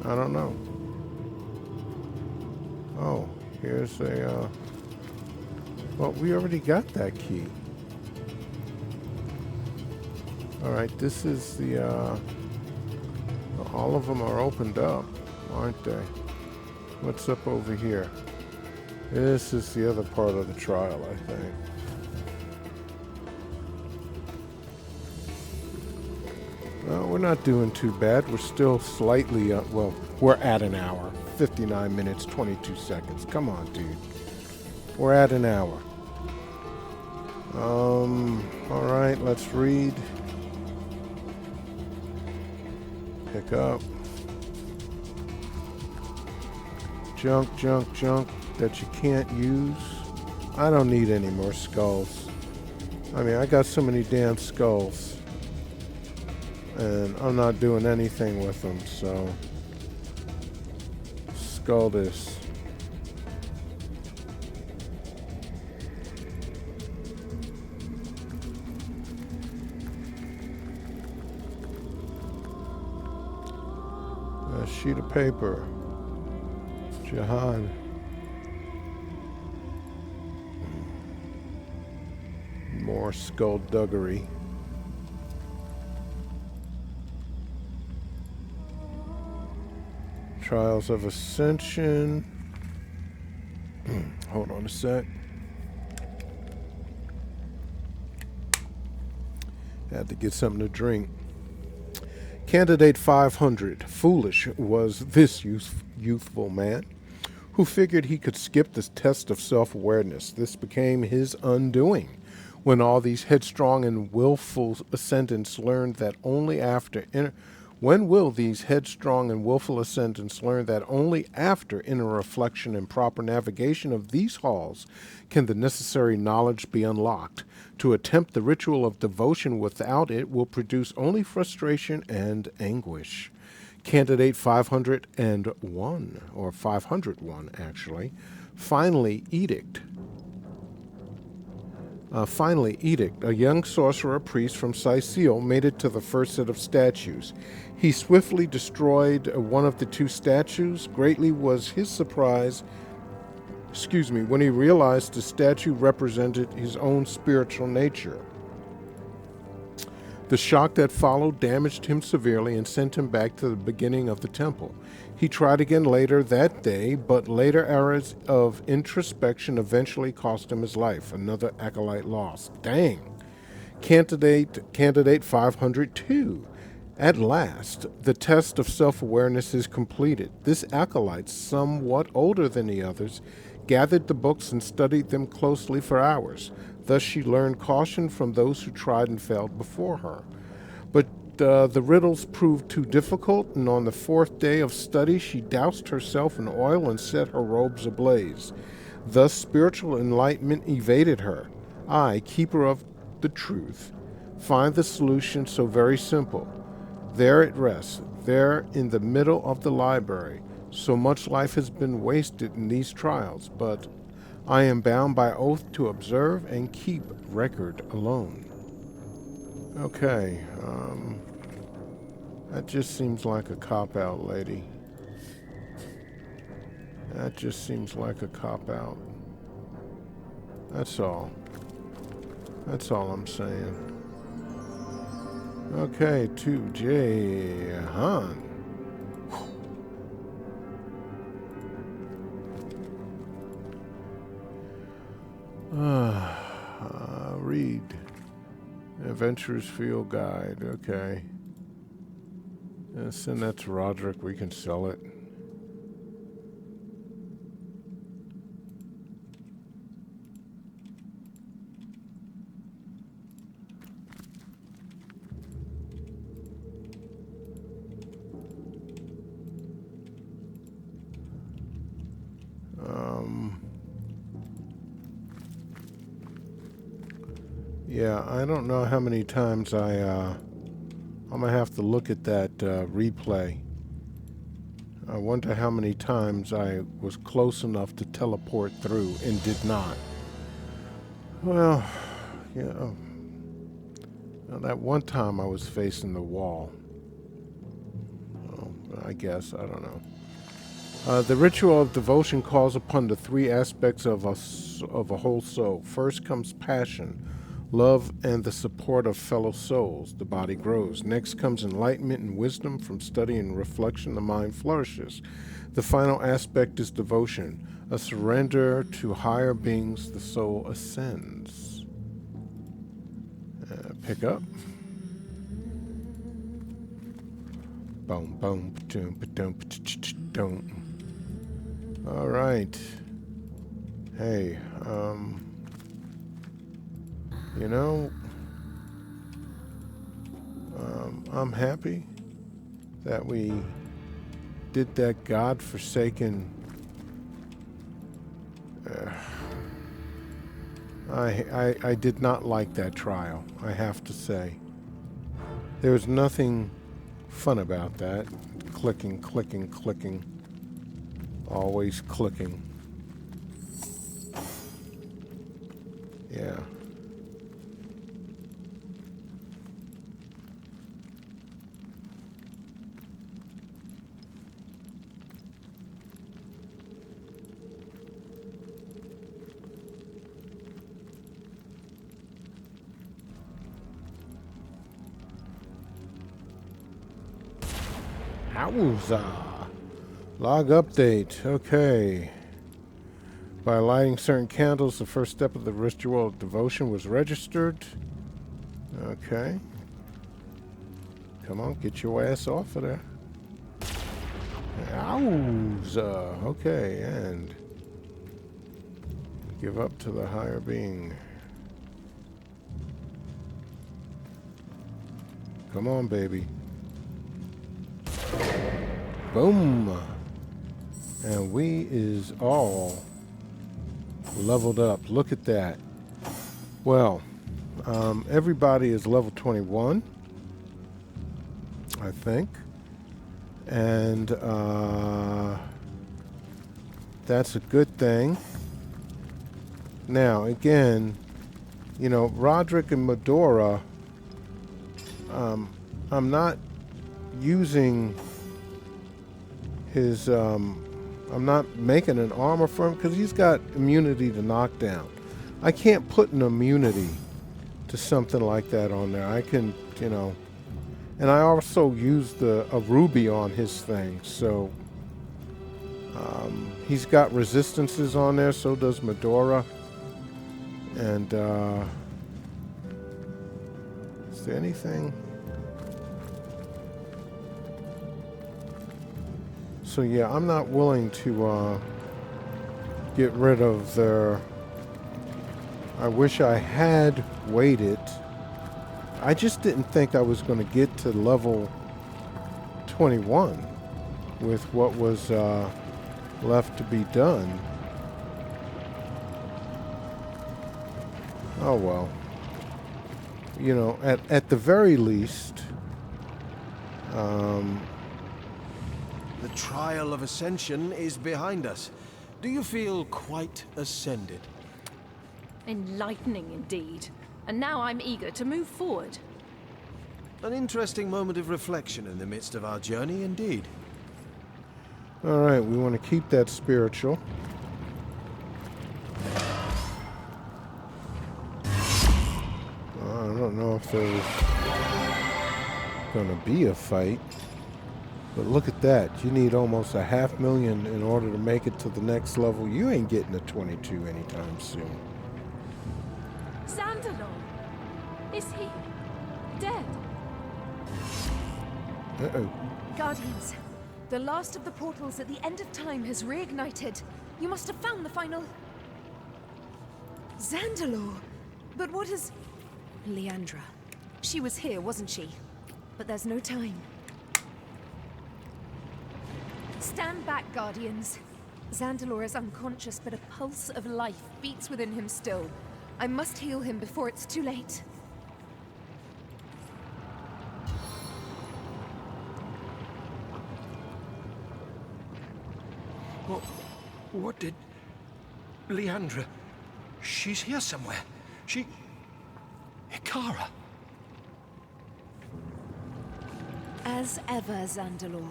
A: I don't know. Oh, here's a... Well, we already got that key. Alright, this is the... all of them are opened up, aren't they? What's up over here? This is the other part of the trial, I think. Well, we're not doing too bad. We're still slightly... well, we're at an hour. 59 minutes, 22 seconds. Come on, dude. We're at an hour. Alright, let's read. Pick up. Junk, junk, junk that you can't use. I don't need any more skulls. I mean, I got so many damn skulls. And I'm not doing anything with them, so... Skull this. A sheet of paper. Jahan. More skullduggery. Trials of Ascension. Hold on a sec. Had to get something to drink. Candidate 500. Foolish was this youthful man who figured he could skip the test of self-awareness. This became his undoing when all these headstrong and willful ascendants learned that only after when will these headstrong and willful ascendants learn that only after inner reflection and proper navigation of these halls can the necessary knowledge be unlocked? To attempt the ritual of devotion without it will produce only frustration and anguish. Candidate 501, or 501 actually, Finally, Edict, a young sorcerer priest from Sicil, made it to the first set of statues. He swiftly destroyed one of the two statues. Greatly was his surprise, when he realized the statue represented his own spiritual nature. The shock that followed damaged him severely and sent him back to the beginning of the temple. He tried again later that day, but later errors of introspection eventually cost him his life. Another acolyte lost. Dang. Candidate 502. At last, the test of self-awareness is completed. This acolyte, somewhat older than the others, gathered the books and studied them closely for hours. Thus she learned caution from those who tried and failed before her. But the riddles proved too difficult, and on the fourth day of study she doused herself in oil and set her robes ablaze. Thus spiritual enlightenment evaded her. I, keeper of the truth, find the solution so very simple. There it rests, there in the middle of the library. So much life has been wasted in these trials, but I am bound by oath to observe and keep record alone. Okay, that just seems like a cop-out, lady. That just seems like a cop-out. That's all. That's all I'm saying. Okay, to Jahan. Read. Adventurer's Field Guide. Okay. Send that to Roderick. We can sell it. Yeah, I don't know how many times I'm gonna have to look at that replay. I wonder how many times I was close enough to teleport through and did not. Well, yeah, that one time I was facing the wall. Oh, I guess, I don't know. The ritual of devotion calls upon the three aspects of a whole soul. First comes passion, love, and the support of fellow souls. The body grows. Next comes enlightenment and wisdom. From study and reflection, the mind flourishes. The final aspect is devotion, a surrender to higher beings. The soul ascends. Pick up. Boom, boom, ba-doom, ba-doom, ba-doom. All right. Hey, you know, I'm happy that we did that godforsaken I did not like that trial, I have to say. There was nothing fun about that. Clicking, clicking, clicking. Always clicking. Yeah. Wowza. Log update. Okay. By lighting certain candles, the first step of the ritual of devotion was registered. Okay. Come on, get your ass off of there. Wowza. Okay, and give up to the higher being. Come on, baby. Boom. And we is all leveled up. Look at that. Well, everybody is level 21, I think. And that's a good thing. Now, again, you know, Roderick and Medora, I'm not using his, I'm not making an armor for him because he's got immunity to knockdown. I can't put an immunity to something like that on there. I can, you know, and I also used a ruby on his thing, so he's got resistances on there, so does Medora. And is there anything? So yeah, I'm not willing to get rid of their... I wish I had waited. I just didn't think I was going to get to level 21 with what was left to be done. Oh well. You know, at the very least...
B: The trial of Ascension is behind us. Do you feel quite ascended?
C: Enlightening indeed. And now I'm eager to move forward.
B: An interesting moment of reflection in the midst of our journey, indeed.
A: All right, we want to keep that spiritual. I don't know if there's going to be a fight. But look at that. You need almost 500,000 in order to make it to the next level. You ain't getting a 22 anytime soon.
C: Zandalor! Is he dead?
A: Uh-oh.
G: Guardians, the last of the portals at the end of time has reignited. You must have found the final... Zandalor! But what is... Leandra. She was here, wasn't she? But there's no time. Stand back, Guardians. Zandalor is unconscious, but a pulse of life beats within him still. I must heal him before it's too late.
F: What did... Leandra... She's here somewhere. She... Ikara.
G: As ever, Zandalor.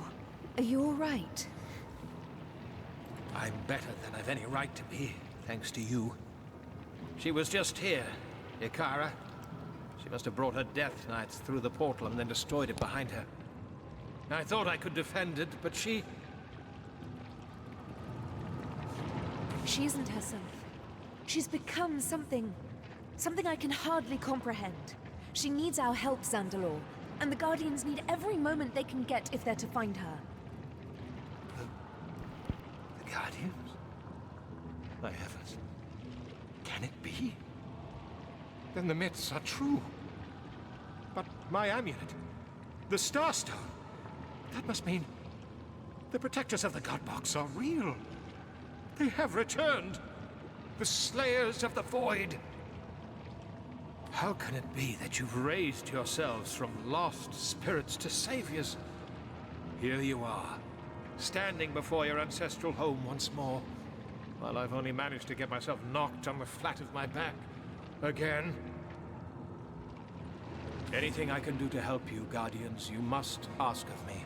G: Are you all right?
F: I'm better than I've any right to be, thanks to you. She was just here, Ikara. She must have brought her death knights through the portal and then destroyed it behind her. I thought I could defend it, but she...
G: She isn't herself. She's become something I can hardly comprehend. She needs our help, Zandalor, and the Guardians need every moment they can get if they're to find her.
F: The Guardians? My heavens. Can it be? Then the myths are true. But my amulet, the Starstone, that must mean the protectors of the Godbox are real. They have returned. The Slayers of the Void. How can it be that you've raised yourselves from lost spirits to saviors? Here you are, standing before your ancestral home once more, while I've only managed to get myself knocked on the flat of my back. Again. Anything I can do to help you, Guardians, you must ask of me.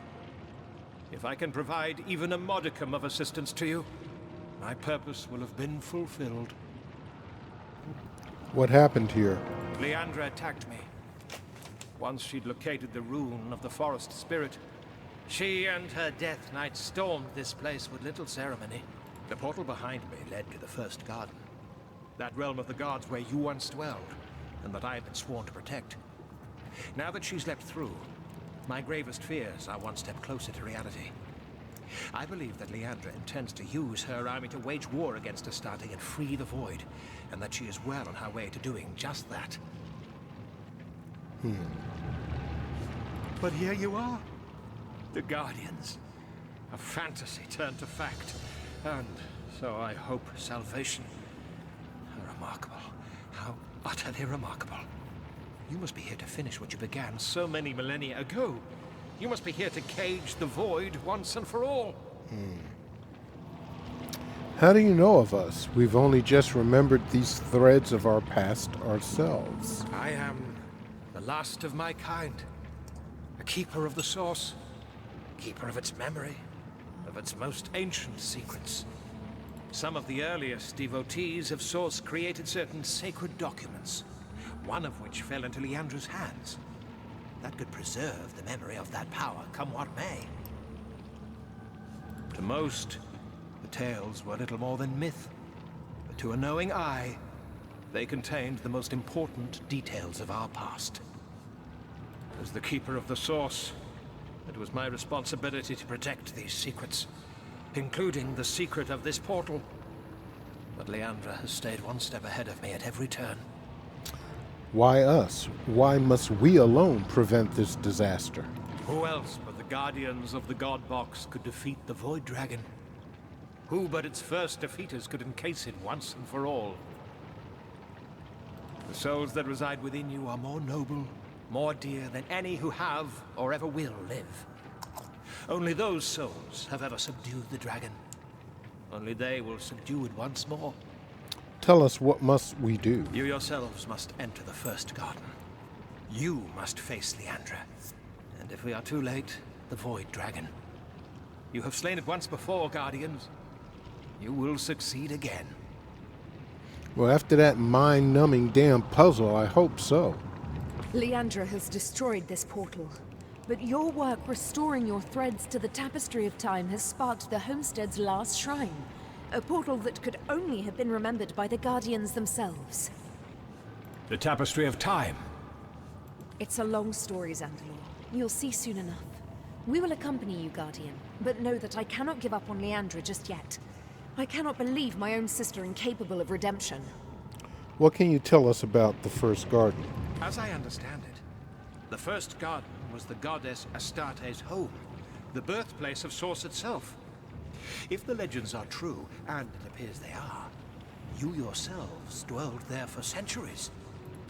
F: If I can provide even a modicum of assistance to you, my purpose will have been fulfilled.
A: What happened here?
F: Leandra attacked me. Once she'd located the rune of the forest spirit, she and her Death Knight stormed this place with little ceremony. The portal behind me led to the First Garden, that realm of the gods where you once dwelled, and that I had been sworn to protect. Now that she's leapt through, my gravest fears are one step closer to reality. I believe that Leandra intends to use her army to wage war against Astarte and free the Void, and that she is well on her way to doing just that. But here you are. The Guardians. A fantasy turned to fact. And so I hope salvation. How remarkable. How utterly remarkable. You must be here to finish what you began so many millennia ago. You must be here to cage the Void once and for all.
A: How do you know of us? We've only just remembered these threads of our past ourselves.
F: I am the last of my kind. A keeper of the Source. Keeper of its memory. Of its most ancient secrets. Some of the earliest devotees of Source created certain sacred documents, one of which fell into Leandra's hands. That could preserve the memory of that power, come what may. To most, the tales were little more than myth, but to a knowing eye, they contained the most important details of our past. As the keeper of the Source, it was my responsibility to protect these secrets, including the secret of this portal. But Leandra has stayed one step ahead of me at every turn.
A: Why us? Why must we alone prevent this disaster?
F: Who else but the Guardians of the God Box could defeat the Void Dragon? Who but its first defeaters could encase it once and for all? The souls that reside within you are more noble, more dear than any who have or ever will live. Only those souls have ever subdued the dragon. Only they will subdue it once more.
A: Tell us, what must we do?
F: You yourselves must enter the First Garden. You must face Leandra. And if we are too late, the Void Dragon. You have slain it once before, Guardians. You will succeed again.
A: Well, after that mind-numbing damn puzzle, I hope so.
G: Leandra has destroyed this portal, but your work restoring your threads to the tapestry of time has sparked the Homestead's last shrine. A portal that could only have been remembered by the Guardians themselves.
F: The Tapestry of Time.
G: It's a long story, Zandalor. You'll see soon enough. We will accompany you, Guardian, but know that I cannot give up on Leandra just yet. I cannot believe my own sister incapable of redemption.
A: What can you tell us about the First Garden?
F: As I understand it, the First Garden was the goddess Astarte's home, the birthplace of Source itself. If the legends are true, and it appears they are, you yourselves dwelled there for centuries.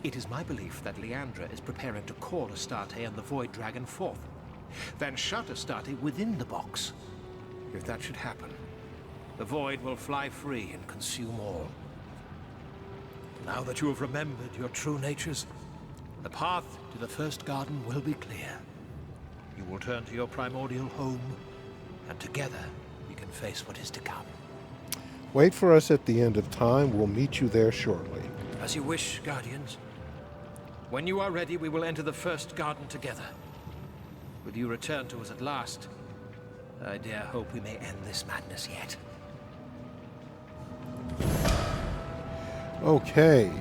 F: It is my belief that Leandra is preparing to call Astarte and the Void Dragon forth, then shut Astarte within the box. If that should happen, the Void will fly free and consume all. Now that you have remembered your true natures, the path to the First Garden will be clear. You will turn to your primordial home, and together we can face what is to come.
A: Wait for us at the end of time. We'll meet you there shortly.
F: As you wish, Guardians. When you are ready, we will enter the First Garden together. Will you return to us at last? I dare hope we may end this madness yet.
A: Okay.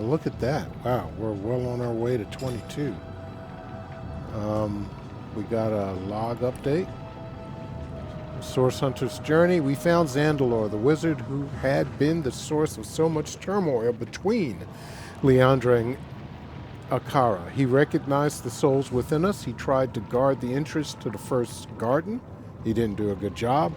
A: Look at that. Wow, we're well on our way to 22. We got a log update. Source Hunter's Journey. We found Zandalor, the wizard who had been the source of so much turmoil between Leandra and Akara. He recognized the souls within us. He tried to guard the entrance to the First Garden. He didn't do a good job.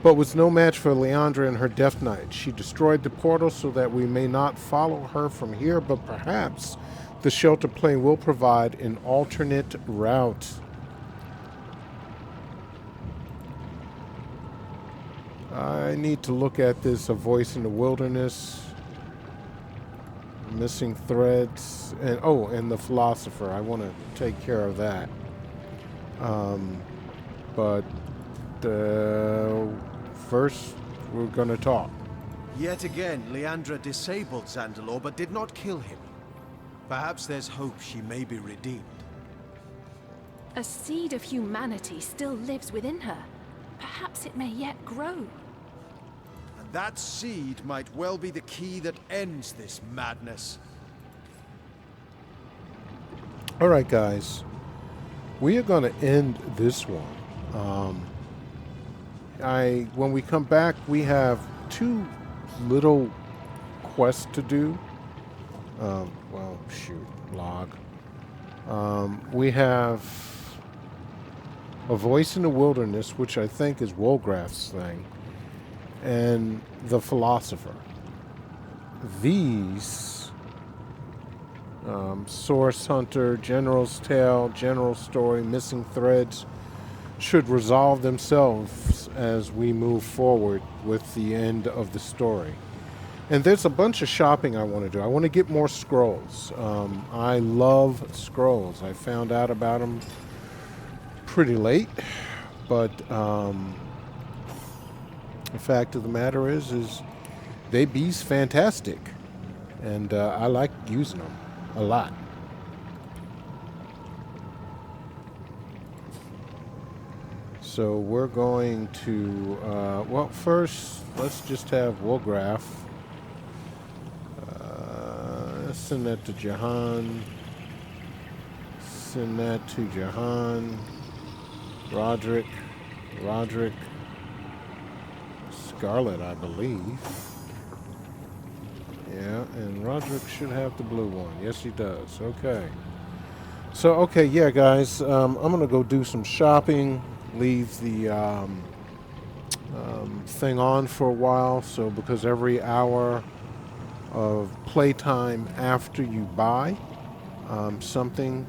A: but was no match for Leandra and her Death Knight. She destroyed the portal so that we may not follow her from here, but perhaps the shelter plane will provide an alternate route. I need to look at this, A Voice in the Wilderness, Missing Threads, and oh, and the Philosopher. I want to take care of that. But first, we're going to talk.
B: Yet again, Leandra disabled Zandalor, but did not kill him. Perhaps there's hope she may be redeemed.
C: A seed of humanity still lives within her. Perhaps it may yet grow.
B: And that seed might well be the key that ends this madness.
A: All right, guys. We are going to end this one. When we come back, we have 2 little quests to do. Well, shoot, log. We have A Voice in the Wilderness, which I think is Wolgraff's thing, and the Philosopher. These, Source Hunter, General's Tale, General Story, Missing Threads, should resolve themselves as we move forward with the end of the story. And there's a bunch of shopping I want to do. I want to get more scrolls. I love scrolls. I found out about them pretty late, but the fact of the matter is they be's fantastic, and I like using them a lot. So we're going to, well, first, let's just have Wolgraff. Send that to Jahan. Send that to Jahan. Roderick. Scarlet, I believe. Yeah, and Roderick should have the blue one. Yes, he does. Okay. So, okay, yeah, guys, I'm going to go do some shopping. Leave the thing on for a while. So, because every hour of playtime after you buy something,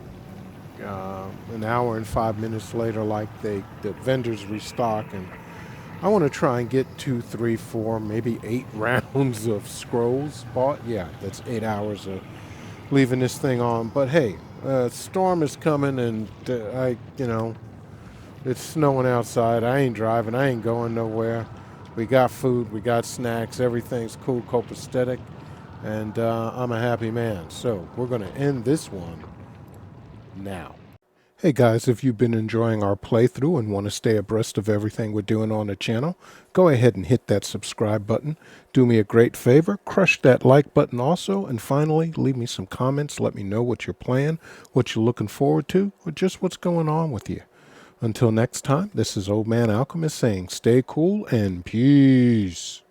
A: an hour and 5 minutes later, like the vendors restock, and I want to try and get 2, 3, 4, maybe 8 rounds of scrolls bought. Yeah, that's 8 hours of leaving this thing on. But hey, storm is coming, and it's snowing outside. I ain't driving. I ain't going nowhere. We got food. We got snacks. Everything's cool, copacetic. And I'm a happy man. So we're going to end this one now. Hey guys, if you've been enjoying our playthrough and want to stay abreast of everything we're doing on the channel, go ahead and hit that subscribe button. Do me a great favor, crush that like button also, and finally, leave me some comments. Let me know what you're playing, what you're looking forward to, or just what's going on with you. Until next time, this is Old Man Alchemist saying stay cool and peace.